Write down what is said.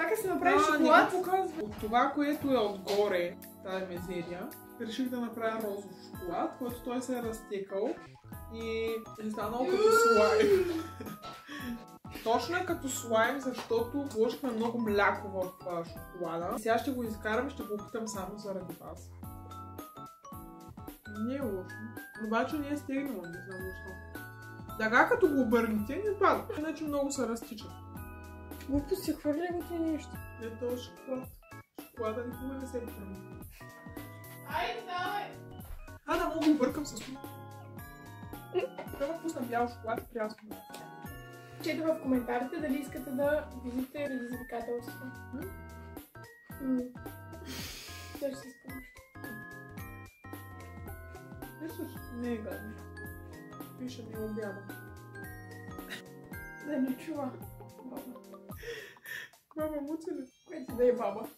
така се направи шоколад. От това, което е отгоре, тази мезерия, реших да направя розов шоколад, който той се е разтекал и е станал като слайм. Точно е като слайм, защото вложихме много мляко в шоколада. И сега ще го изкарам и ще го опитам само заради вас. Не е лошо. Обаче не е стегнало, не знам защо. Така като го обърнете, не пада. Иначе много се разтичат. Глупости, хвърля го ти нещо. Не този шоколад. Шоколада никога не се хвърля. Айде, давай! Да мога да объркам с това. Трябва пусна бял шоколад и прясно. Чете в коментарите дали искате да видите предизвикателство. Ще се спомниш. Виждаш, не е гадно. Пише ми обяда. Да не чува. Баба муци ли? Което да е баба.